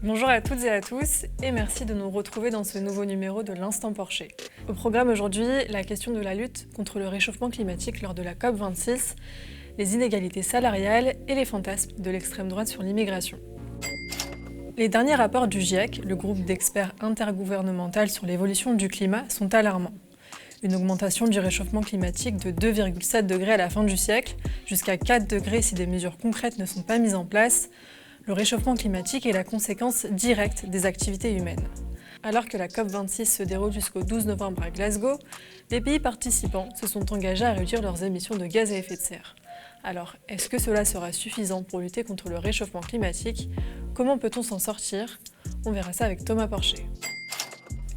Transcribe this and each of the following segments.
Bonjour à toutes et à tous et merci de nous retrouver dans ce nouveau numéro de l'Instant Porcher. Au programme aujourd'hui, la question de la lutte contre le réchauffement climatique lors de la COP26, les inégalités salariales et les fantasmes de l'extrême droite sur l'immigration. Les derniers rapports du GIEC, le groupe d'experts intergouvernemental sur l'évolution du climat, sont alarmants. Une augmentation du réchauffement climatique de 2,7 degrés à la fin du siècle, jusqu'à 4 degrés si des mesures concrètes ne sont pas mises en place. Le réchauffement climatique est la conséquence directe des activités humaines. Alors que la COP26 se déroule jusqu'au 12 novembre à Glasgow, les pays participants se sont engagés à réduire leurs émissions de gaz à effet de serre. Alors, est-ce que cela sera suffisant pour lutter contre le réchauffement climatique ? Comment peut-on s'en sortir ? On verra ça avec Thomas Porcher.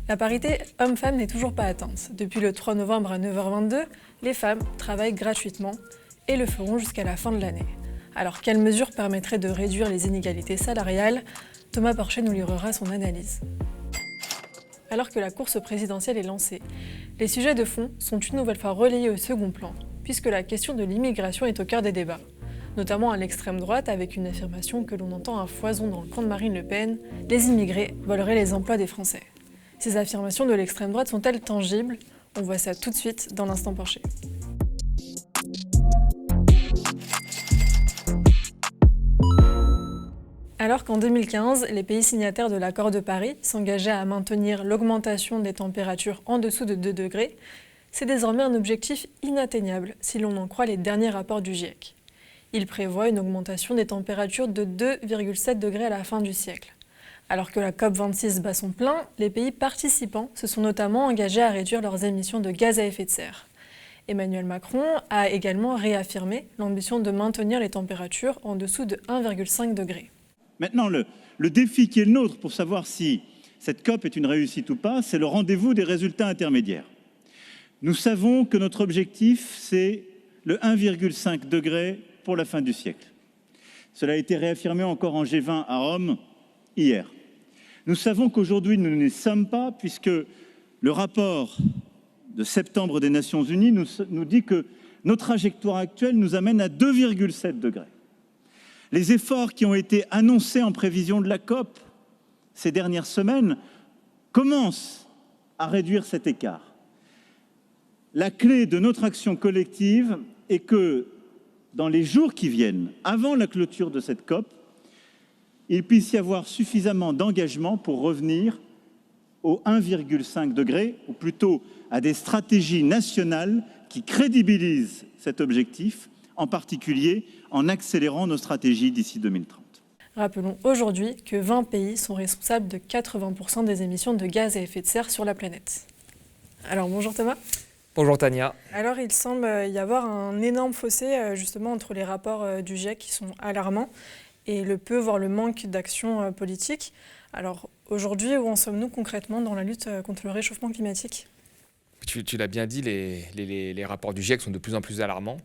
La parité homme-femme n'est toujours pas atteinte. Depuis le 3 novembre à 9h22, les femmes travaillent gratuitement et le feront jusqu'à la fin de l'année. Alors, quelles mesures permettraient de réduire les inégalités salariales ? Thomas Porcher nous livrera son analyse. Alors que la course présidentielle est lancée, les sujets de fond sont une nouvelle fois relayés au second plan, puisque la question de l'immigration est au cœur des débats, notamment à l'extrême droite avec une affirmation que l'on entend à foison dans le camp de Marine Le Pen, les immigrés voleraient les emplois des Français. Ces affirmations de l'extrême droite sont-elles tangibles ? On voit ça tout de suite dans l'Instant Porcher. Alors qu'en 2015, les pays signataires de l'accord de Paris s'engageaient à maintenir l'augmentation des températures en dessous de 2 degrés, c'est désormais un objectif inatteignable si l'on en croit les derniers rapports du GIEC. Il prévoit une augmentation des températures de 2,7 degrés à la fin du siècle. Alors que la COP26 bat son plein, les pays participants se sont notamment engagés à réduire leurs émissions de gaz à effet de serre. Emmanuel Macron a également réaffirmé l'ambition de maintenir les températures en dessous de 1,5 degré. Maintenant, le défi qui est le nôtre pour savoir si cette COP est une réussite ou pas, c'est le rendez-vous des résultats intermédiaires. Nous savons que notre objectif, c'est le 1,5 degré pour la fin du siècle. Cela a été réaffirmé encore en G20 à Rome hier. Nous savons qu'aujourd'hui, nous n'y sommes pas, puisque le rapport de septembre des Nations Unies nous dit que nos trajectoires actuelles nous amènent à 2,7 degrés. Les efforts qui ont été annoncés en prévision de la COP ces dernières semaines commencent à réduire cet écart. La clé de notre action collective est que dans les jours qui viennent, avant la clôture de cette COP, il puisse y avoir suffisamment d'engagement pour revenir au 1,5 degré, ou plutôt à des stratégies nationales qui crédibilisent cet objectif, en particulier en accélérant nos stratégies d'ici 2030. Rappelons aujourd'hui que 20 pays sont responsables de 80% des émissions de gaz à effet de serre sur la planète. Alors bonjour Thomas. Bonjour Tania. Alors il semble y avoir un énorme fossé justement entre les rapports du GIEC qui sont alarmants et le peu, voire le manque d'action politique. Alors aujourd'hui, où en sommes-nous concrètement dans la lutte contre le réchauffement climatique ? Tu l'as bien dit, les rapports du GIEC sont de plus en plus alarmants.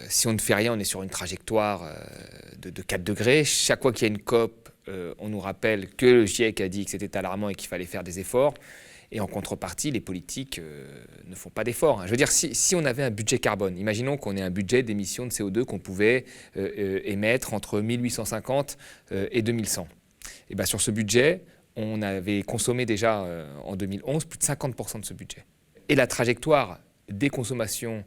Si on ne fait rien, on est sur une trajectoire de 4 degrés. Chaque fois qu'il y a une COP, on nous rappelle que le GIEC a dit que c'était alarmant et qu'il fallait faire des efforts. Et en contrepartie, les politiques ne font pas d'efforts. Je veux dire, si on avait un budget carbone, imaginons qu'on ait un budget d'émissions de CO2 qu'on pouvait émettre entre 1850 et 2100. Et bien sur ce budget, on avait consommé déjà en 2011 plus de 50% de ce budget. Et la trajectoire des consommations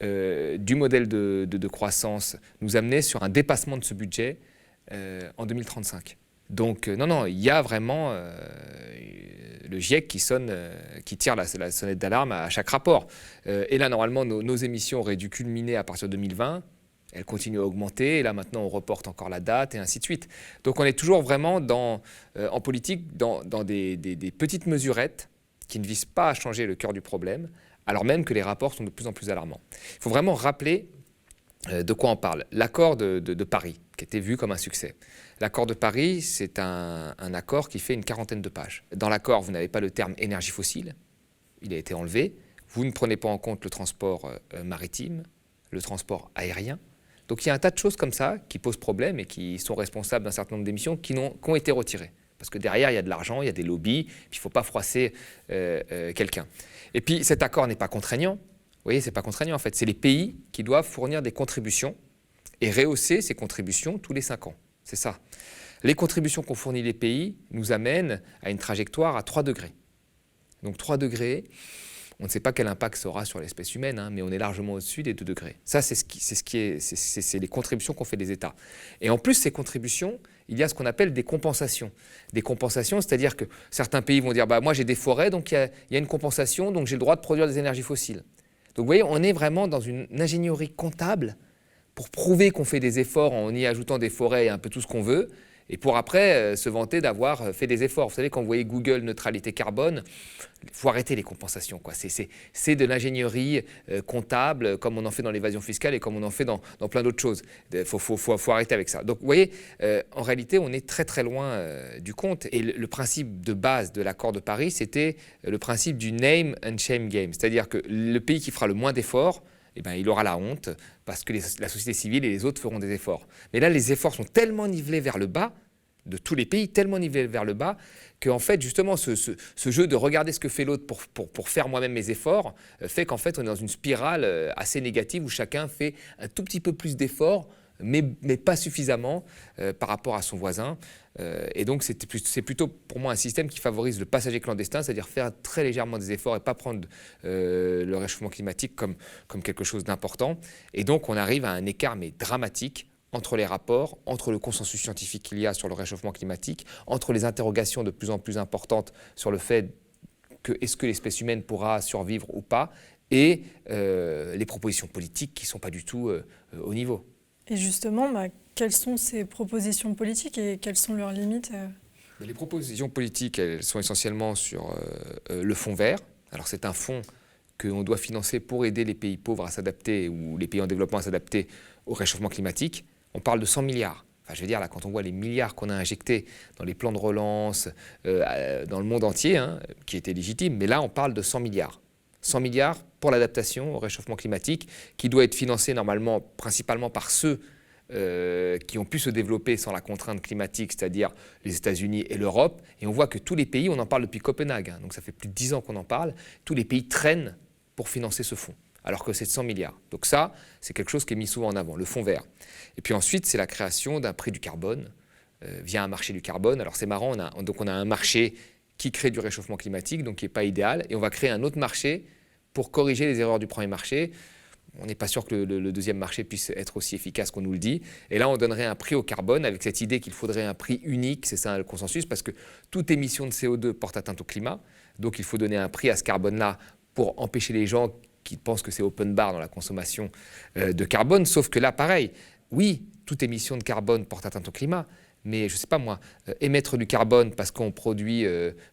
du modèle de croissance nous amenait sur un dépassement de ce budget en 2035. Donc non, il y a vraiment le GIEC qui tire la sonnette d'alarme à chaque rapport. Et là, normalement, nos émissions auraient dû culminer à partir de 2020. Elles continuent à augmenter, et là maintenant on reporte encore la date, et ainsi de suite. Donc on est toujours vraiment en politique dans des petites mesurettes qui ne visent pas à changer le cœur du problème, alors même que les rapports sont de plus en plus alarmants. Il faut vraiment rappeler de quoi on parle. L'accord de Paris, qui était vu comme un succès. L'accord de Paris, c'est un accord qui fait une 40aine de pages. Dans l'accord, vous n'avez pas le terme énergie fossile, il a été enlevé. Vous ne prenez pas en compte le transport maritime, le transport aérien. Donc il y a un tas de choses comme ça qui posent problème et qui sont responsables d'un certain nombre d'émissions qui ont été retirées. Parce que derrière, il y a de l'argent, il y a des lobbies, puis il ne faut pas froisser quelqu'un. Et puis cet accord n'est pas contraignant. Vous voyez, ce n'est pas contraignant en fait. C'est les pays qui doivent fournir des contributions et rehausser ces contributions tous les 5 ans. C'est ça. Les contributions qu'ont fournies les pays nous amènent à une trajectoire à 3 degrés. Donc 3 degrés, on ne sait pas quel impact ça aura sur l'espèce humaine, mais on est largement au-dessus des 2 degrés. Ça, c'est les contributions qu'ont fait les États. Et en plus, ces contributions, il y a ce qu'on appelle des compensations. Des compensations, c'est-à-dire que certains pays vont dire moi j'ai des forêts, donc il y a une compensation, donc j'ai le droit de produire des énergies fossiles. Donc vous voyez, on est vraiment dans une ingénierie comptable pour prouver qu'on fait des efforts en y ajoutant des forêts et un peu tout ce qu'on veut, et pour après se vanter d'avoir fait des efforts. Vous savez, quand vous voyez Google neutralité carbone, il faut arrêter les compensations, quoi. C'est de l'ingénierie comptable, comme on en fait dans l'évasion fiscale et comme on en fait dans plein d'autres choses. Il faut arrêter avec ça. Donc vous voyez, en réalité, on est très très loin du compte. Et le principe de base de l'accord de Paris, c'était le principe du name and shame game. C'est-à-dire que le pays qui fera le moins d'efforts, il aura la honte parce que la société civile et les autres feront des efforts. Mais là, les efforts sont tellement nivelés vers le bas, de tous les pays, tellement nivelés vers le bas, qu'en fait, justement, ce jeu de regarder ce que fait l'autre pour faire moi-même mes efforts, fait qu'en fait, on est dans une spirale assez négative où chacun fait un tout petit peu plus d'efforts, mais pas suffisamment par rapport à son voisin. Et donc, c'est plutôt pour moi un système qui favorise le passager clandestin, c'est-à-dire faire très légèrement des efforts et pas prendre le réchauffement climatique comme quelque chose d'important. Et donc, on arrive à un écart mais dramatique entre les rapports, entre le consensus scientifique qu'il y a sur le réchauffement climatique, entre les interrogations de plus en plus importantes sur le fait que est-ce que l'espèce humaine pourra survivre ou pas, et les propositions politiques qui ne sont pas du tout au niveau. Et justement, quelles sont ces propositions politiques et quelles sont leurs limites Les propositions politiques, elles sont essentiellement sur le fonds vert. Alors c'est un fonds qu'on doit financer pour aider les pays pauvres à s'adapter ou les pays en développement à s'adapter au réchauffement climatique. On parle de 100 milliards. Enfin, je veux dire, là, quand on voit les milliards qu'on a injectés dans les plans de relance, dans le monde entier, qui étaient légitimes, mais là, on parle de 100 milliards. 100 milliards pour l'adaptation au réchauffement climatique, qui doit être financé normalement principalement par ceux qui ont pu se développer sans la contrainte climatique, c'est-à-dire les États-Unis et l'Europe. Et on voit que tous les pays, on en parle depuis Copenhague, donc ça fait plus de 10 ans qu'on en parle, tous les pays traînent pour financer ce fonds, alors que c'est de 100 milliards. Donc ça, c'est quelque chose qui est mis souvent en avant, le fonds vert. Et puis ensuite, c'est la création d'un prix du carbone via un marché du carbone. Alors c'est marrant, on a un marché qui crée du réchauffement climatique, donc qui n'est pas idéal, et on va créer un autre marché pour corriger les erreurs du premier marché. On n'est pas sûr que le deuxième marché puisse être aussi efficace qu'on nous le dit. Et là, on donnerait un prix au carbone avec cette idée qu'il faudrait un prix unique, c'est ça le consensus, parce que toute émission de CO2 porte atteinte au climat. Donc il faut donner un prix à ce carbone-là pour empêcher les gens qui pensent que c'est open bar dans la consommation de carbone. Sauf que là, pareil, oui, toute émission de carbone porte atteinte au climat, mais je ne sais pas moi, émettre du carbone parce qu'on produit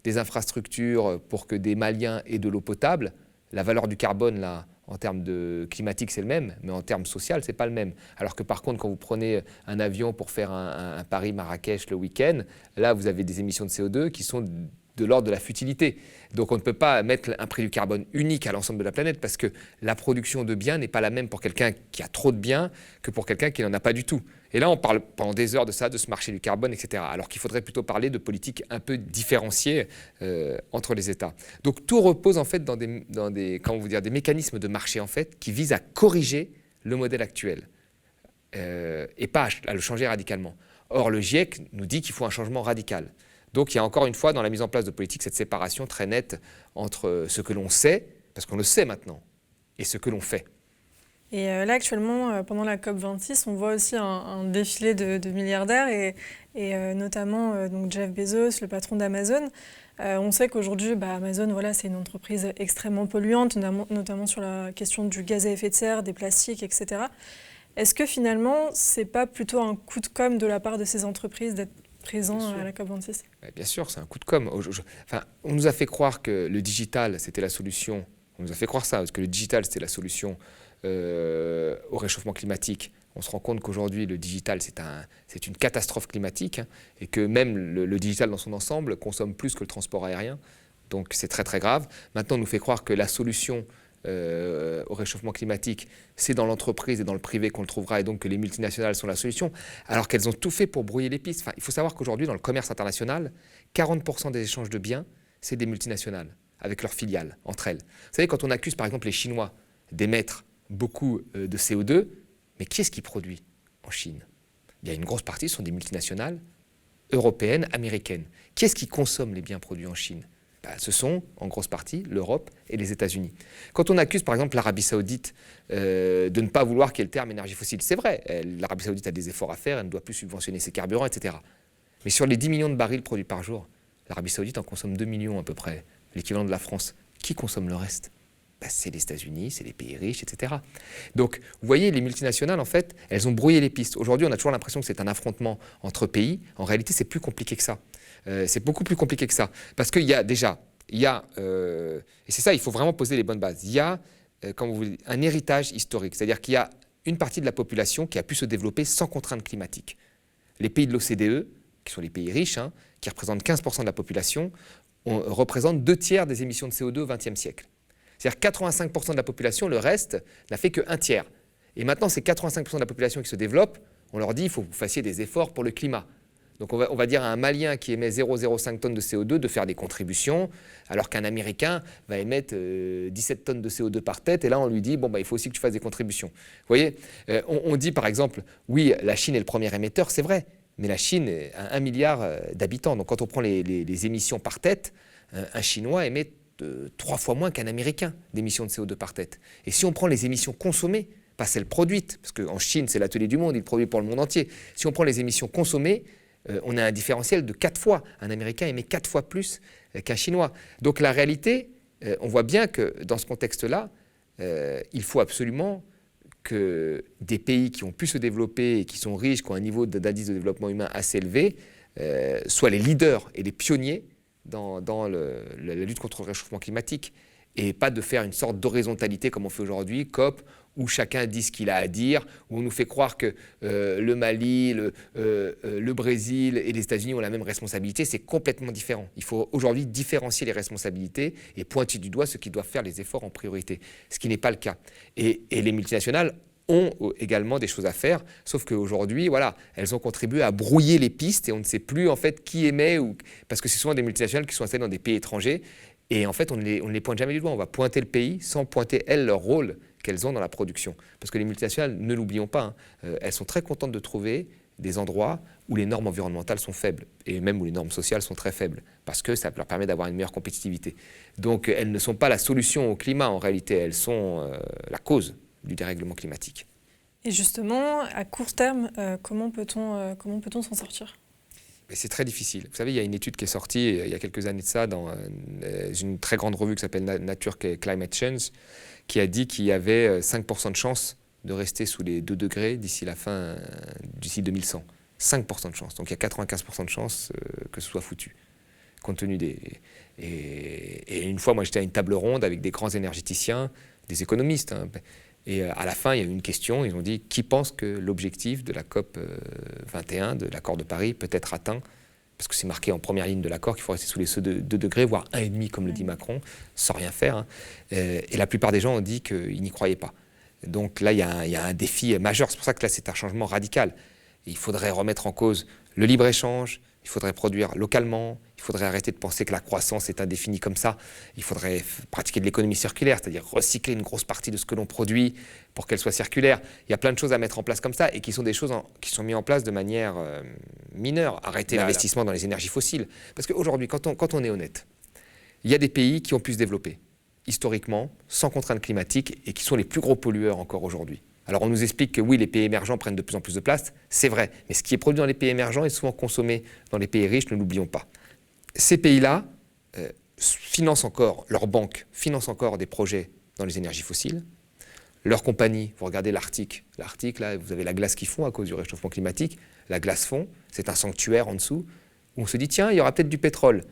des infrastructures pour que des Maliens aient de l'eau potable, la valeur du carbone, là, en termes de climatique, c'est le même, mais en termes social, ce n'est pas le même. Alors que par contre, quand vous prenez un avion pour faire un Paris-Marrakech le week-end, là, vous avez des émissions de CO2 qui sont de l'ordre de la futilité. Donc on ne peut pas mettre un prix du carbone unique à l'ensemble de la planète parce que la production de biens n'est pas la même pour quelqu'un qui a trop de biens que pour quelqu'un qui n'en a pas du tout. Et là, on parle pendant des heures de ça, de ce marché du carbone, etc. Alors qu'il faudrait plutôt parler de politiques un peu différenciées entre les États. Donc tout repose en fait dans des mécanismes de marché en fait qui visent à corriger le modèle actuel et pas à le changer radicalement. Or, le GIEC nous dit qu'il faut un changement radical. Donc il y a encore une fois dans la mise en place de politique cette séparation très nette entre ce que l'on sait, parce qu'on le sait maintenant, et ce que l'on fait. Et là actuellement, pendant la COP26, on voit aussi un défilé de milliardaires et notamment donc Jeff Bezos, le patron d'Amazon. On sait qu'aujourd'hui, Amazon, voilà, c'est une entreprise extrêmement polluante, notamment sur la question du gaz à effet de serre, des plastiques, etc. Est-ce que finalement, c'est pas plutôt un coup de com' de la part de ces entreprises d'être présents à la COP26 ? Bien sûr, c'est un coup de com'. On nous a fait croire que le digital, c'était la solution. On nous a fait croire ça, parce que le digital, c'était la solution au réchauffement climatique. On se rend compte qu'aujourd'hui, le digital, c'est une catastrophe climatique et que même le digital dans son ensemble consomme plus que le transport aérien. Donc c'est très très grave. Maintenant, on nous fait croire que la solution au réchauffement climatique, c'est dans l'entreprise et dans le privé qu'on le trouvera et donc que les multinationales sont la solution, alors qu'elles ont tout fait pour brouiller les pistes. Il faut savoir qu'aujourd'hui, dans le commerce international, 40% des échanges de biens, c'est des multinationales avec leurs filiales, entre elles. Vous savez, quand on accuse par exemple les Chinois d'émettre beaucoup de CO2, mais qui est-ce qui produit en Chine ? Il y a une grosse partie, ce sont des multinationales européenne, américaine. Qui est-ce qui consomme les biens produits en Chine ? Ce sont, en grosse partie, l'Europe et les États-Unis. Quand on accuse, par exemple, l'Arabie Saoudite de ne pas vouloir qu'il y ait le terme énergie fossile, c'est vrai, l'Arabie Saoudite a des efforts à faire, elle ne doit plus subventionner ses carburants, etc. Mais sur les 10 millions de barils produits par jour, l'Arabie Saoudite en consomme 2 millions à peu près, l'équivalent de la France. Qui consomme le reste ? C'est les États-Unis, c'est les pays riches, etc. Donc, vous voyez, les multinationales, en fait, elles ont brouillé les pistes. Aujourd'hui, on a toujours l'impression que c'est un affrontement entre pays. En réalité, c'est plus compliqué que ça. C'est beaucoup plus compliqué que ça. Parce qu'il y a déjà, et c'est ça, il faut vraiment poser les bonnes bases. Il y a, comme vous dites, un héritage historique. C'est-à-dire qu'il y a une partie de la population qui a pu se développer sans contraintes climatiques. Les pays de l'OCDE, qui sont les pays riches, qui représentent 15% de la population, représentent 2/3 des émissions de CO2 au XXe siècle. C'est-à-dire 85% de la population, le reste, n'a fait qu'un tiers. Et maintenant, ces 85% de la population qui se développe, on leur dit il faut que vous fassiez des efforts pour le climat. Donc on va dire à un Malien qui émet 0,05 tonnes de CO2 de faire des contributions, alors qu'un Américain va émettre 17 tonnes de CO2 par tête, et là on lui dit il faut aussi que tu fasses des contributions. Vous voyez, on dit par exemple, oui, la Chine est le premier émetteur, c'est vrai, mais la Chine a 1 milliard d'habitants. Donc quand on prend les émissions par tête, un Chinois émet 3 fois moins qu'un Américain d'émissions de CO2 par tête. Et si on prend les émissions consommées, pas celles produites, parce qu'en Chine, c'est l'atelier du monde, il produit pour le monde entier. Si on prend les émissions consommées, on a un différentiel de 4 fois. Un Américain émet 4 fois plus qu'un Chinois. Donc la réalité, on voit bien que dans ce contexte-là, il faut absolument que des pays qui ont pu se développer et qui sont riches, qui ont un niveau d'indice de développement humain assez élevé, soient les leaders et les pionniers dans la lutte contre le réchauffement climatique, et pas de faire une sorte d'horizontalité comme on fait aujourd'hui, COP, où chacun dit ce qu'il a à dire, où on nous fait croire que le Mali, le Brésil et les États-Unis ont la même responsabilité. C'est complètement différent. Il faut aujourd'hui différencier les responsabilités et pointer du doigt ceux qui doivent faire les efforts en priorité, ce qui n'est pas le cas. Et les multinationales ont également des choses à faire, sauf qu'aujourd'hui, voilà, elles ont contribué à brouiller les pistes et on ne sait plus en fait qui émet, parce que c'est souvent des multinationales qui sont installées dans des pays étrangers et en fait on ne les pointe jamais du doigt, on va pointer le pays sans pointer elles leur rôle qu'elles ont dans la production. Parce que les multinationales, ne l'oublions pas, elles sont très contentes de trouver des endroits où les normes environnementales sont faibles et même où les normes sociales sont très faibles parce que ça leur permet d'avoir une meilleure compétitivité. Donc elles ne sont pas la solution au climat en réalité, elles sont la cause du dérèglement climatique. Et justement, à court terme, comment peut-on s'en sortir ? Mais c'est très difficile. Vous savez, il y a une étude qui est sortie il y a quelques années de ça dans une très grande revue qui s'appelle Nature Climate Change, qui a dit qu'il y avait 5% de chance de rester sous les 2 degrés d'ici 2100. 5% de chance. Donc il y a 95% de chance que ce soit foutu, compte tenu des... Et une fois, moi, j'étais à une table ronde avec des grands énergéticiens, des économistes, et à la fin, il y a eu une question, ils ont dit « Qui pense que l'objectif de la COP 21, de l'accord de Paris, peut être atteint ?» Parce que c'est marqué en première ligne de l'accord qu'il faut rester sous les 2 degrés, voire 1,5 comme le dit Macron, sans rien faire. Et la plupart des gens ont dit qu'ils n'y croyaient pas. Donc là, il y a un défi majeur. C'est pour ça que là, c'est un changement radical. Et il faudrait remettre en cause le libre-échange, il faudrait produire localement, il faudrait arrêter de penser que la croissance est indéfinie comme ça. Il faudrait pratiquer de l'économie circulaire, c'est-à-dire recycler une grosse partie de ce que l'on produit pour qu'elle soit circulaire. Il y a plein de choses à mettre en place comme ça et qui sont des choses qui sont mises en place de manière mineure. Arrêter l'investissement dans les énergies fossiles. Parce qu'aujourd'hui, quand on est honnête, il y a des pays qui ont pu se développer historiquement, sans contraintes climatiques et qui sont les plus gros pollueurs encore aujourd'hui. Alors on nous explique que oui, les pays émergents prennent de plus en plus de place, c'est vrai, mais ce qui est produit dans les pays émergents est souvent consommé dans les pays riches, ne l'oublions pas. Ces pays-là financent encore, leurs banques financent encore des projets dans les énergies fossiles. Leurs compagnies, vous regardez l'Arctique, là, vous avez la glace qui fond à cause du réchauffement climatique, la glace fond, c'est un sanctuaire en dessous, où on se dit tiens, il y aura peut-être du pétrole.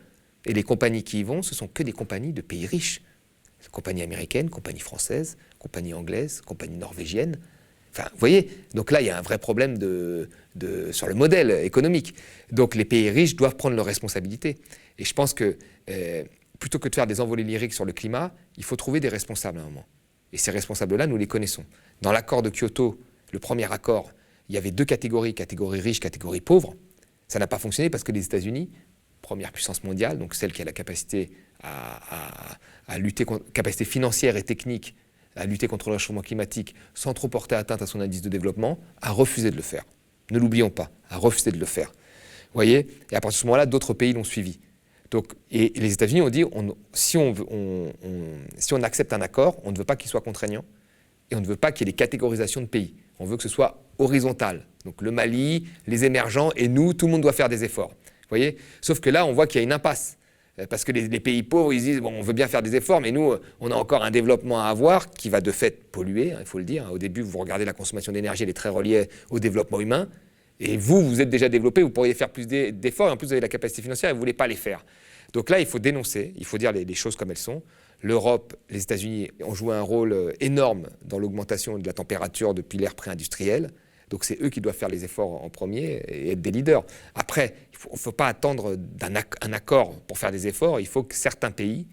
Et les compagnies qui y vont, ce sont que des compagnies de pays riches. Compagnie américaine, compagnie française, compagnie anglaise, compagnie norvégienne. Enfin, vous voyez, donc là, il y a un vrai problème sur le modèle économique. Donc les pays riches doivent prendre leurs responsabilités. Et je pense que plutôt que de faire des envolées lyriques sur le climat, il faut trouver des responsables à un moment. Et ces responsables-là, nous les connaissons. Dans l'accord de Kyoto, le premier accord, il y avait 2 catégories, catégorie riche, catégorie pauvre. Ça n'a pas fonctionné parce que les États-Unis, première puissance mondiale, donc celle qui a la capacité à lutter capacité financière et technique à lutter contre le réchauffement climatique sans trop porter atteinte à son indice de développement, a refusé de le faire. Ne l'oublions pas, a refusé de le faire. voyez ? Et à partir de ce moment-là, d'autres pays l'ont suivi. Donc, et les États-Unis ont dit, si on accepte un accord, on ne veut pas qu'il soit contraignant et on ne veut pas qu'il y ait des catégorisations de pays. On veut que ce soit horizontal. Donc le Mali, les émergents et nous, tout le monde doit faire des efforts. Vous voyez ? Sauf que là, on voit qu'il y a une impasse. Parce que les pays pauvres, ils disent, bon, on veut bien faire des efforts, mais nous, on a encore un développement à avoir qui va de fait polluer, hein, il faut le dire. Au début, vous regardez la consommation d'énergie, elle est très reliée au développement humain. Et vous êtes déjà développé, vous pourriez faire plus d'efforts, et en plus, vous avez la capacité financière et vous ne voulez pas les faire. Donc là, il faut dénoncer, il faut dire les choses comme elles sont. L'Europe, les États-Unis ont joué un rôle énorme dans l'augmentation de la température depuis l'ère pré-industrielle. Donc c'est eux qui doivent faire les efforts en premier et être des leaders. Après, il ne faut pas attendre un accord pour faire des efforts. Il faut que certains pays,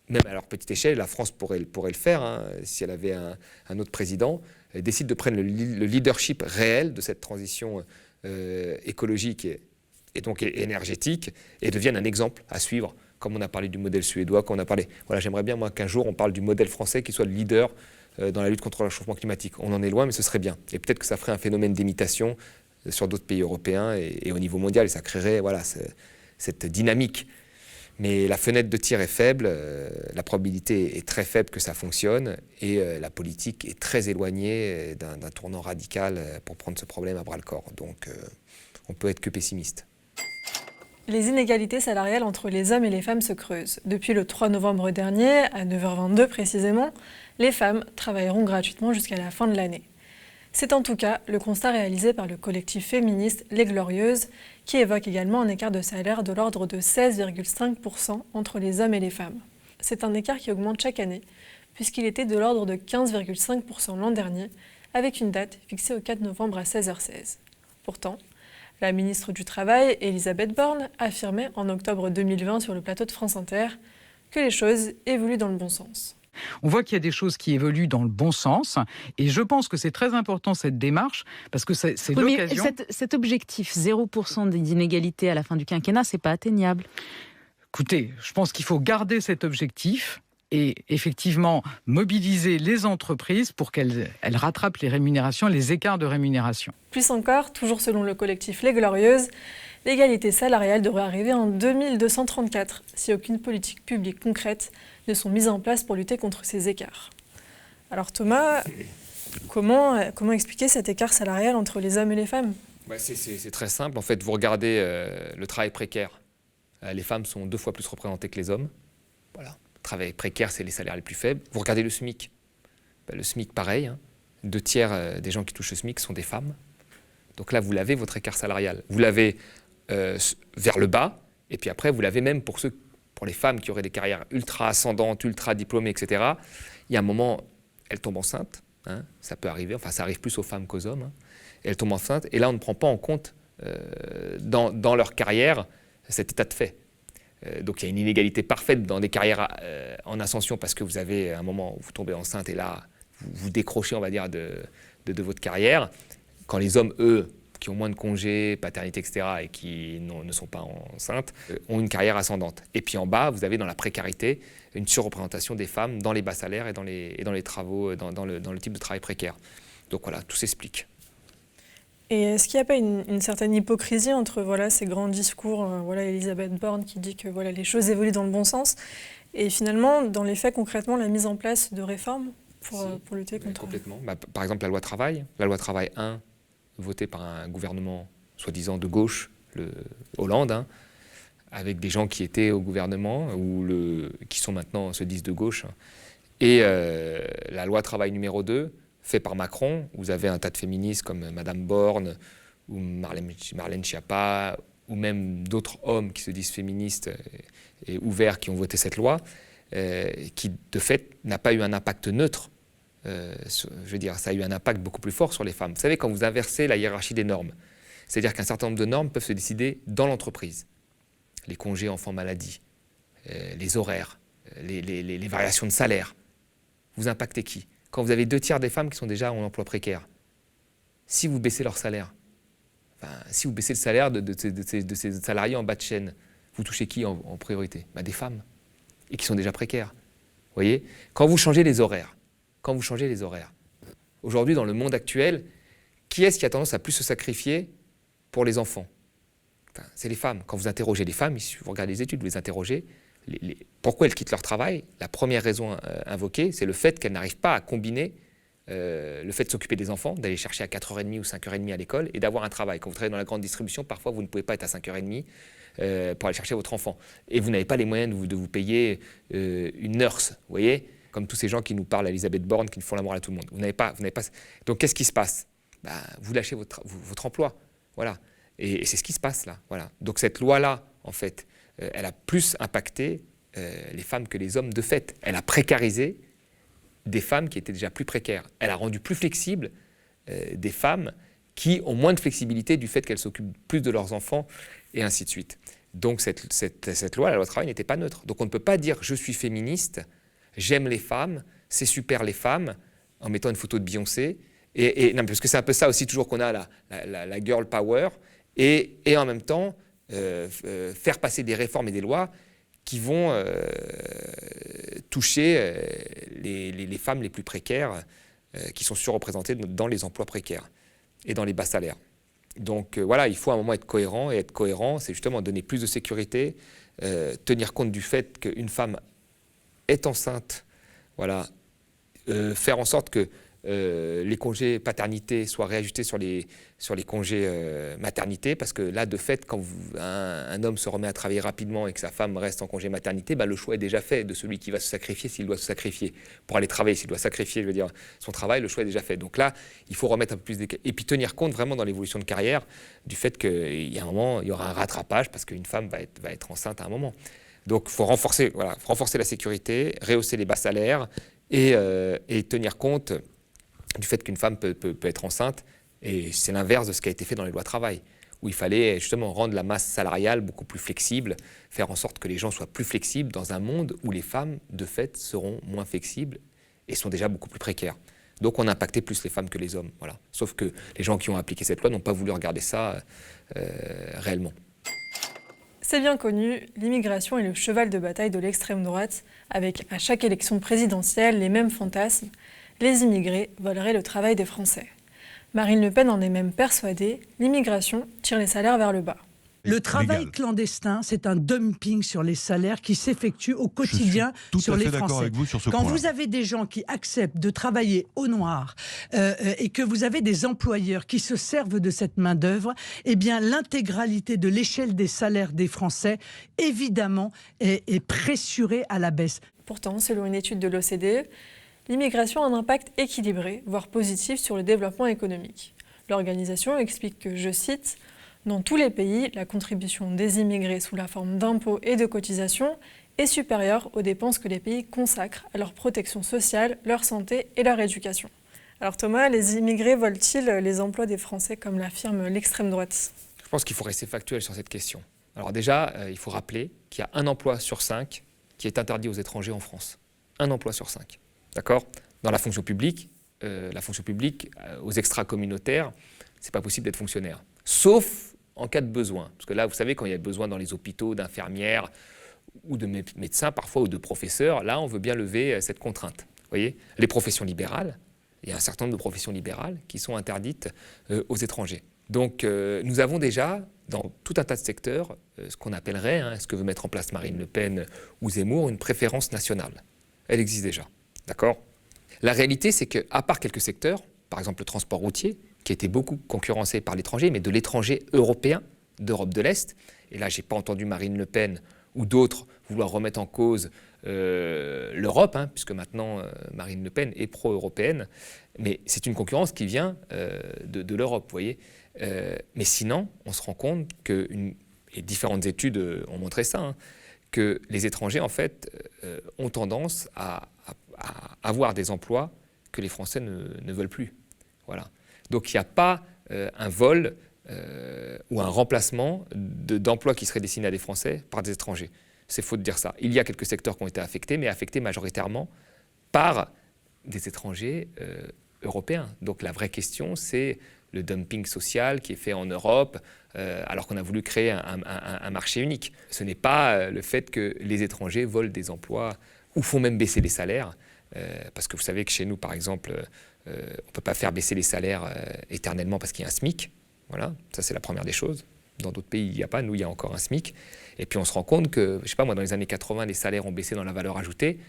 même à leur petite échelle, la France pourrait le faire, hein, si elle avait un autre président, décident de prendre le leadership réel de cette transition écologique et donc énergétique et deviennent un exemple à suivre, comme on a parlé du modèle suédois, comme on a parlé. Voilà, j'aimerais bien, moi, qu'un jour, on parle du modèle français qui soit le leader dans la lutte contre le réchauffement climatique. On en est loin, mais ce serait bien. Et peut-être que ça ferait un phénomène d'imitation sur d'autres pays européens et au niveau mondial, et ça créerait cette dynamique. Mais la fenêtre de tir est faible, la probabilité est très faible que ça fonctionne, et la politique est très éloignée d'un tournant radical pour prendre ce problème à bras-le-corps. Donc on peut être que pessimiste. Les inégalités salariales entre les hommes et les femmes se creusent. Depuis le 3 novembre dernier, à 9h22 précisément, les femmes travailleront gratuitement jusqu'à la fin de l'année. C'est en tout cas le constat réalisé par le collectif féministe Les Glorieuses, qui évoque également un écart de salaire de l'ordre de 16,5% entre les hommes et les femmes. C'est un écart qui augmente chaque année, puisqu'il était de l'ordre de 15,5% l'an dernier, avec une date fixée au 4 novembre à 16h16. Pourtant, la ministre du Travail, Elisabeth Borne, affirmait en octobre 2020 sur le plateau de France Inter que les choses évoluent dans le bon sens. On voit qu'il y a des choses qui évoluent dans le bon sens et je pense que c'est très important cette démarche parce que c'est l'occasion... Cet objectif, 0% d'inégalité à la fin du quinquennat, c'est pas atteignable. Écoutez, je pense qu'il faut garder cet objectif et effectivement mobiliser les entreprises pour qu'elles rattrapent les rémunérations, les écarts de rémunération. Plus encore, toujours selon le collectif Les Glorieuses, l'égalité salariale devrait arriver en 2234 si aucune politique publique concrète ne sont mises en place pour lutter contre ces écarts. Alors Thomas, comment expliquer cet écart salarial entre les hommes et les femmes ? C'est très simple. En fait, vous regardez le travail précaire. Les femmes sont 2 fois plus représentées que les hommes. Voilà. Le travail précaire, c'est les salaires les plus faibles. Vous regardez le SMIC. Le SMIC, pareil. Hein. 2 tiers des gens qui touchent le SMIC sont des femmes. Donc là, vous l'avez, votre écart salarial. Vous l'avez vers le bas, et puis après, vous l'avez même pour les femmes qui auraient des carrières ultra ascendantes, ultra diplômées, etc. Il y a un moment, elles tombent enceintes. Hein, ça peut arriver, enfin ça arrive plus aux femmes qu'aux hommes. Hein. Elles tombent enceintes, et là, on ne prend pas en compte dans leur carrière cet état de fait. Donc il y a une inégalité parfaite dans des carrières en ascension parce que vous avez un moment où vous tombez enceinte et là, vous décrochez, on va dire, de votre carrière. Quand les hommes, eux, qui ont moins de congés, paternité, etc., et qui ne sont pas enceintes, ont une carrière ascendante. Et puis en bas, vous avez dans la précarité une surreprésentation des femmes dans les bas salaires et dans les travaux, dans le type de travail précaire. Donc voilà, tout s'explique. Et est-ce qu'il n'y a pas une certaine hypocrisie entre ces grands discours, Elisabeth Borne qui dit que les choses évoluent dans le bon sens, et finalement, dans les faits, concrètement, la mise en place de réformes pour lutter contre... Complètement. Par exemple, la loi travail 1, votée par un gouvernement soi-disant de gauche, le Hollande, hein, avec des gens qui étaient au gouvernement, qui sont maintenant, se disent de gauche. Hein. Et la loi travail numéro 2, fait par Macron, vous avez un tas de féministes comme Madame Borne ou Marlène Schiappa ou même d'autres hommes qui se disent féministes et ouverts qui ont voté cette loi, qui de fait n'a pas eu un impact neutre. Je veux dire, ça a eu un impact beaucoup plus fort sur les femmes. Vous savez, quand vous inversez la hiérarchie des normes, c'est-à-dire qu'un certain nombre de normes peuvent se décider dans l'entreprise. Les congés enfants-maladie, les horaires, les variations de salaire. Vous impactez qui ? Quand vous avez 2 tiers des femmes qui sont déjà en emploi précaire, si vous baissez leur salaire, si vous baissez le salaire de ces salariés en bas de chaîne, vous touchez qui en priorité ? Des femmes, et qui sont déjà précaires. Vous voyez ? Quand vous changez les horaires, aujourd'hui dans le monde actuel, qui est-ce qui a tendance à plus se sacrifier pour les enfants ? Enfin, c'est les femmes. Quand vous interrogez les femmes, vous regardez les études, vous les interrogez, pourquoi elles quittent leur travail? La première raison invoquée, c'est le fait qu'elles n'arrivent pas à combiner le fait de s'occuper des enfants, d'aller chercher à 4h30 ou 5h30 à l'école et d'avoir un travail. Quand vous travaillez dans la grande distribution, parfois vous ne pouvez pas être à 5h30 pour aller chercher votre enfant. Et vous n'avez pas les moyens de vous payer une nurse, vous voyez, comme tous ces gens qui nous parlent à Elisabeth Borne, qui font l'amour à tout le monde. Vous n'avez pas. Donc qu'est-ce qui se passe? Vous lâchez votre emploi. Voilà. Et c'est ce qui se passe là. Voilà. Donc cette loi-là, en fait, elle a plus impacté les femmes que les hommes de fait. Elle a précarisé des femmes qui étaient déjà plus précaires. Elle a rendu plus flexibles des femmes qui ont moins de flexibilité du fait qu'elles s'occupent plus de leurs enfants, et ainsi de suite. Donc cette loi, la loi travail, n'était pas neutre. Donc on ne peut pas dire « je suis féministe, j'aime les femmes, c'est super les femmes », en mettant une photo de Beyoncé. Non, parce que c'est un peu ça aussi toujours qu'on a la girl power, et en même temps faire passer des réformes et des lois qui vont toucher les femmes les plus précaires, qui sont surreprésentées dans les emplois précaires et dans les bas salaires. Donc voilà, il faut à un moment être cohérent, et être cohérent, c'est justement donner plus de sécurité, tenir compte du fait qu'une femme est enceinte, voilà, faire en sorte que les congés paternité soient réajustés sur les congés maternité, parce que là, de fait, quand un homme se remet à travailler rapidement et que sa femme reste en congé maternité, le choix est déjà fait de celui qui va se sacrifier s'il doit se sacrifier pour aller travailler, s'il doit sacrifier, je veux dire, son travail, le choix est déjà fait. Donc là, il faut remettre un peu plus et puis tenir compte vraiment dans l'évolution de carrière du fait qu'il y a un moment, il y aura un rattrapage parce qu'une femme va être enceinte à un moment. Donc il faut renforcer la sécurité, rehausser les bas salaires et tenir compte du fait qu'une femme peut être enceinte, et c'est l'inverse de ce qui a été fait dans les lois travail, où il fallait justement rendre la masse salariale beaucoup plus flexible, faire en sorte que les gens soient plus flexibles dans un monde où les femmes, de fait, seront moins flexibles et sont déjà beaucoup plus précaires. Donc on a impacté plus les femmes que les hommes, voilà. Sauf que les gens qui ont appliqué cette loi n'ont pas voulu regarder ça réellement. C'est bien connu, l'immigration est le cheval de bataille de l'extrême droite, avec à chaque élection présidentielle les mêmes fantasmes. Les immigrés voleraient le travail des Français. Marine Le Pen en est même persuadée, l'immigration tire les salaires vers le bas. Le travail clandestin, c'est un dumping sur les salaires qui s'effectue au quotidien sur les Français. Je suis tout à fait d'accord avec vous sur ce point-là. Quand vous avez des gens qui acceptent de travailler au noir et que vous avez des employeurs qui se servent de cette main-d'œuvre, eh bien l'intégralité de l'échelle des salaires des Français, évidemment, est pressurée à la baisse. Pourtant, selon une étude de l'OCDE, l'immigration a un impact équilibré, voire positif, sur le développement économique. L'organisation explique que, je cite, « Dans tous les pays, la contribution des immigrés sous la forme d'impôts et de cotisations est supérieure aux dépenses que les pays consacrent à leur protection sociale, leur santé et leur éducation. » Alors Thomas, les immigrés volent-ils les emplois des Français, comme l'affirme l'extrême droite? Je pense qu'il faut rester factuel sur cette question. Alors déjà, il faut rappeler qu'il y a 1 emploi sur 5 qui est interdit aux étrangers en France. 1 emploi sur 5. D'accord? Dans la fonction publique, aux extra-communautaires, c'est pas possible d'être fonctionnaire. Sauf en cas de besoin. Parce que là, vous savez, quand il y a besoin dans les hôpitaux d'infirmières ou de médecins, parfois, ou de professeurs, là, on veut bien lever cette contrainte. Vous voyez? Les professions libérales, il y a un certain nombre de professions libérales qui sont interdites aux étrangers. Donc, nous avons déjà, dans tout un tas de secteurs, ce qu'on appellerait, ce que veut mettre en place Marine Le Pen ou Zemmour, une préférence nationale. Elle existe déjà. D'accord? La réalité, c'est qu'à part quelques secteurs, par exemple le transport routier, qui a été beaucoup concurrencé par l'étranger, mais de l'étranger européen, d'Europe de l'Est, et là, je n'ai pas entendu Marine Le Pen ou d'autres vouloir remettre en cause l'Europe, puisque maintenant Marine Le Pen est pro-européenne, mais c'est une concurrence qui vient de l'Europe, vous voyez. Mais sinon, on se rend compte que, et différentes études ont montré ça, que les étrangers, en fait, ont tendance à avoir des emplois que les Français ne veulent plus. Voilà. Donc il n'y a pas un vol ou un remplacement d'emplois qui seraient destinés à des Français par des étrangers. C'est faux de dire ça. Il y a quelques secteurs qui ont été affectés, mais affectés majoritairement par des étrangers européens. Donc la vraie question, c'est le dumping social qui est fait en Europe, alors qu'on a voulu créer un marché unique. Ce n'est pas le fait que les étrangers volent des emplois ou font même baisser les salaires, parce que vous savez que chez nous, par exemple, on ne peut pas faire baisser les salaires éternellement parce qu'il y a un SMIC. Voilà, ça c'est la première des choses. Dans d'autres pays, il n'y a pas. Nous, il y a encore un SMIC. Et puis on se rend compte que, je ne sais pas moi, dans les années 80, les salaires ont baissé dans la valeur ajoutée.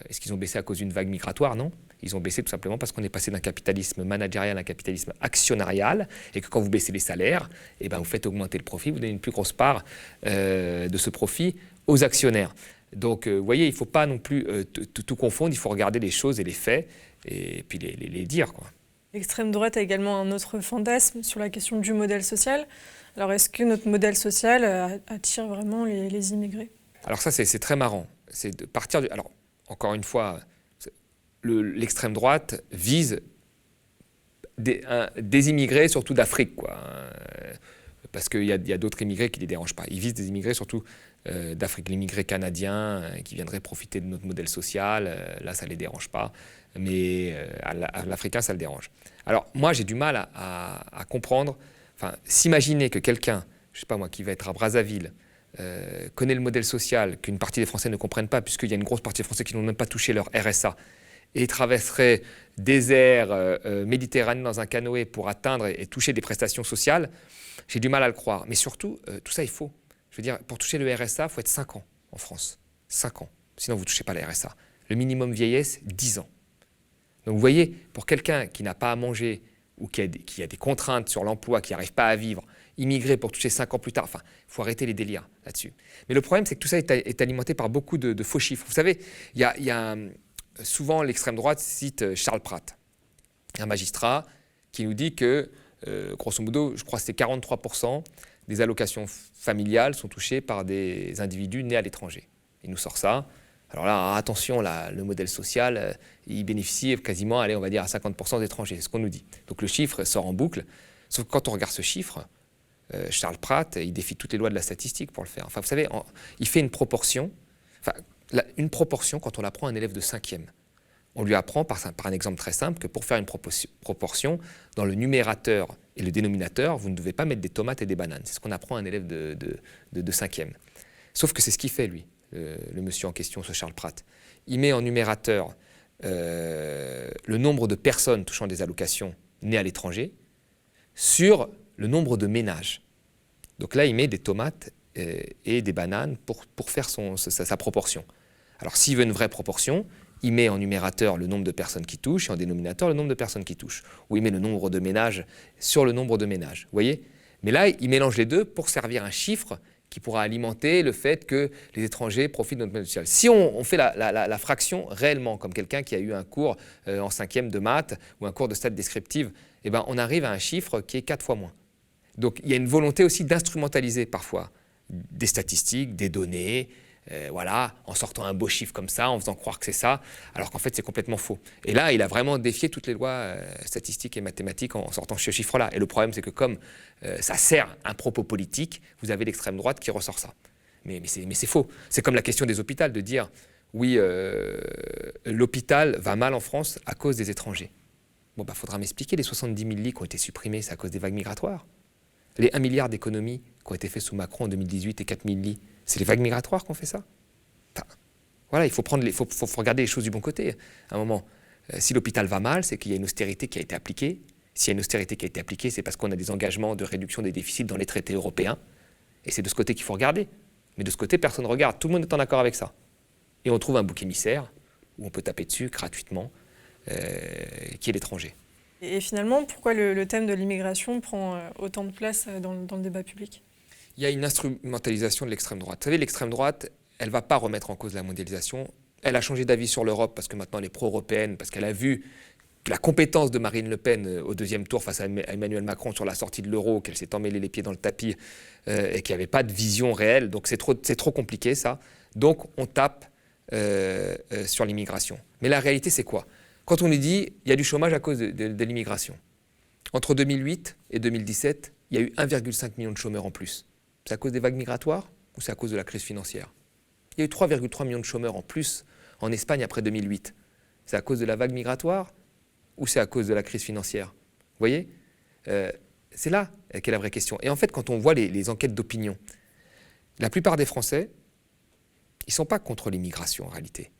Est-ce qu'ils ont baissé à cause d'une vague migratoire? Non. Ils ont baissé tout simplement parce qu'on est passé d'un capitalisme managérial à un capitalisme actionnarial, et que quand vous baissez les salaires, eh ben, vous faites augmenter le profit, vous donnez une plus grosse part de ce profit aux actionnaires. Donc, vous voyez, il ne faut pas non plus tout confondre, il faut regarder les choses et les faits, et puis les dire, quoi. L'extrême droite a également un autre fantasme sur la question du modèle social. Alors, est-ce que notre modèle social attire vraiment les immigrés? Alors ça, c'est très marrant. C'est de partir du... Alors, encore une fois, l'extrême droite vise des immigrés, surtout d'Afrique, quoi. Parce qu'il y a d'autres immigrés qui ne les dérangent pas. Ils visent des immigrés surtout d'Afrique. L'immigré canadien qui viendrait profiter de notre modèle social, là, ça ne les dérange pas. Mais à l'Africain, ça le dérange. Alors, moi, j'ai du mal à comprendre, s'imaginer que quelqu'un, je ne sais pas moi, qui va être à Brazzaville, connaît le modèle social, qu'une partie des Français ne comprennent pas, puisqu'il y a une grosse partie des Français qui n'ont même pas touché leur RSA, et traverserait désert méditerranéen dans un canoë pour atteindre et toucher des prestations sociales, j'ai du mal à le croire. Mais surtout, tout ça est faux. Je veux dire, pour toucher le RSA, il faut être 5 ans en France. 5 ans. Sinon, vous ne touchez pas le RSA. Le minimum vieillesse, 10 ans. Donc vous voyez, pour quelqu'un qui n'a pas à manger ou qui a des contraintes sur l'emploi, qui n'arrive pas à vivre, immigrer pour toucher 5 ans plus tard, il faut arrêter les délires là-dessus. Mais le problème, c'est que tout ça est alimenté par beaucoup de faux chiffres. Vous savez, souvent l'extrême droite cite Charles Pratt, un magistrat qui nous dit que, grosso modo, je crois que c'est 43% des allocations familiales sont touchées par des individus nés à l'étranger. Il nous sort ça. Alors là, attention, là, le modèle social, il bénéficie quasiment, allez, on va dire, à 50% d'étrangers, c'est ce qu'on nous dit. Donc le chiffre sort en boucle. Sauf que quand on regarde ce chiffre, Charles Pratt, il défie toutes les lois de la statistique pour le faire. Enfin, vous savez, il fait une proportion. Une proportion, quand on apprend à un élève de 5e, on lui apprend, par un exemple très simple, que pour faire une proportion, dans le numérateur et le dénominateur, vous ne devez pas mettre des tomates et des bananes. C'est ce qu'on apprend à un élève de 5e. Sauf que c'est ce qu'il fait, lui, le monsieur en question, ce Charles Pratt. Il met en numérateur le nombre de personnes touchant des allocations nées à l'étranger sur le nombre de ménages. Donc là, il met des tomates et des bananes pour faire sa proportion. Alors s'il veut une vraie proportion, il met en numérateur le nombre de personnes qui touchent et en dénominateur le nombre de personnes qui touchent. Ou il met le nombre de ménages sur le nombre de ménages. Vous voyez? Mais là, il mélange les deux pour servir un chiffre qui pourra alimenter le fait que les étrangers profitent de notre modèle social. Si on fait la fraction réellement, comme quelqu'un qui a eu un cours en 5e de maths ou un cours de stats descriptives, eh ben, on arrive à un chiffre qui est 4 fois moins. Donc il y a une volonté aussi d'instrumentaliser parfois des statistiques, des données, en sortant un beau chiffre comme ça, en faisant croire que c'est ça, alors qu'en fait c'est complètement faux. Et là, il a vraiment défié toutes les lois statistiques et mathématiques en sortant ce chiffre-là. Et le problème, c'est que comme ça sert un propos politique, vous avez l'extrême droite qui ressort ça. Mais c'est faux. C'est comme la question des hôpitaux, de dire, oui, l'hôpital va mal en France à cause des étrangers. Bon, faudra m'expliquer, les 70 000 lits qui ont été supprimés, c'est à cause des vagues migratoires. Les 1 milliard d'économies qui ont été faites sous Macron en 2018 et 4 000 lits, c'est les vagues migratoires qui ont fait ça. Voilà, il faut regarder les choses du bon côté. À un moment, si l'hôpital va mal, c'est qu'il y a une austérité qui a été appliquée. S'il y a une austérité qui a été appliquée, c'est parce qu'on a des engagements de réduction des déficits dans les traités européens. Et c'est de ce côté qu'il faut regarder. Mais de ce côté, personne ne regarde. Tout le monde est en accord avec ça. Et on trouve un bouc émissaire où on peut taper dessus gratuitement, qui est l'étranger. Et finalement, pourquoi le thème de l'immigration prend autant de place dans le débat public? Il y a une instrumentalisation de l'extrême droite. Vous savez, l'extrême droite, elle ne va pas remettre en cause la mondialisation. Elle a changé d'avis sur l'Europe parce que maintenant elle est pro-européenne, parce qu'elle a vu que la compétence de Marine Le Pen au 2e tour face à Emmanuel Macron sur la sortie de l'euro, qu'elle s'est emmêlée les pieds dans le tapis et qu'il n'y avait pas de vision réelle. Donc c'est trop compliqué ça. Donc on tape sur l'immigration. Mais la réalité, c'est quoi? Quand on nous dit il y a du chômage à cause de l'immigration, entre 2008 et 2017, il y a eu 1,5 million de chômeurs en plus. C'est à cause des vagues migratoires ou c'est à cause de la crise financière? Il y a eu 3,3 millions de chômeurs en plus en Espagne après 2008. C'est à cause de la vague migratoire ou c'est à cause de la crise financière? Vous voyez, c'est là qu'est la vraie question. Et en fait, quand on voit les enquêtes d'opinion, la plupart des Français, ils ne sont pas contre l'immigration en réalité.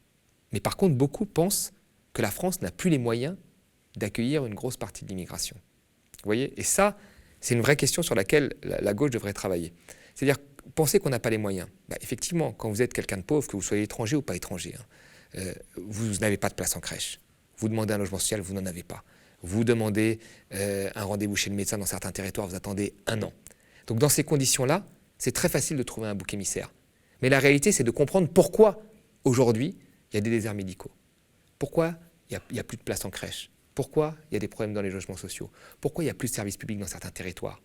Mais par contre, beaucoup pensent que la France n'a plus les moyens d'accueillir une grosse partie de l'immigration. Vous voyez? Et ça, C'est une vraie question sur laquelle la gauche devrait travailler. C'est-à-dire, penser qu'on n'a pas les moyens. Effectivement, quand vous êtes quelqu'un de pauvre, que vous soyez étranger ou pas étranger, vous n'avez pas de place en crèche. Vous demandez un logement social, vous n'en avez pas. Vous demandez un rendez-vous chez le médecin dans certains territoires, vous attendez 1 an. Donc dans ces conditions-là, c'est très facile de trouver un bouc émissaire. Mais la réalité, c'est de comprendre pourquoi, aujourd'hui, il y a des déserts médicaux. Pourquoi il n'y a plus de place en crèche. Pourquoi il y a des problèmes dans les logements sociaux. Pourquoi il n'y a plus de services publics dans certains territoires.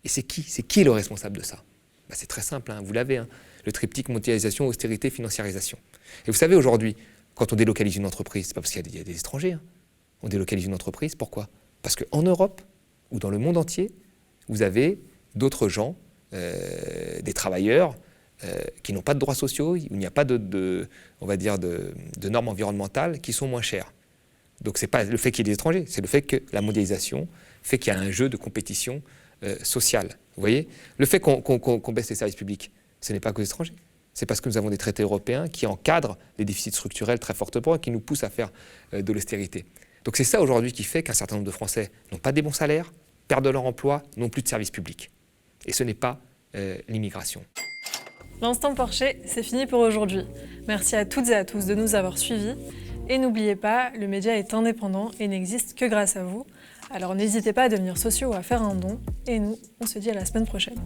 Et c'est qui est le responsable de ça? C'est très simple, vous l'avez, le triptyque mondialisation, austérité, financiarisation. Et vous savez, aujourd'hui, quand on délocalise une entreprise, c'est pas parce qu'il y a des étrangers. On délocalise une entreprise, pourquoi? Parce qu'en Europe, ou dans le monde entier, vous avez d'autres gens, des travailleurs, qui n'ont pas de droits sociaux, où il n'y a pas de normes environnementales qui sont moins chères. Donc ce n'est pas le fait qu'il y ait des étrangers, c'est le fait que la mondialisation fait qu'il y a un jeu de compétition sociale. Vous voyez? Le fait qu'on baisse les services publics, ce n'est pas qu'aux étrangers. C'est parce que nous avons des traités européens qui encadrent les déficits structurels très fortement et qui nous poussent à faire de l'austérité. Donc c'est ça aujourd'hui qui fait qu'un certain nombre de Français n'ont pas des bons salaires, perdent leur emploi, n'ont plus de services publics. Et ce n'est pas l'immigration. L'Instant Porcher, c'est fini pour aujourd'hui. Merci à toutes et à tous de nous avoir suivis. Et n'oubliez pas, le média est indépendant et n'existe que grâce à vous. Alors n'hésitez pas à devenir sociaux ou à faire un don. Et nous, on se dit à la semaine prochaine.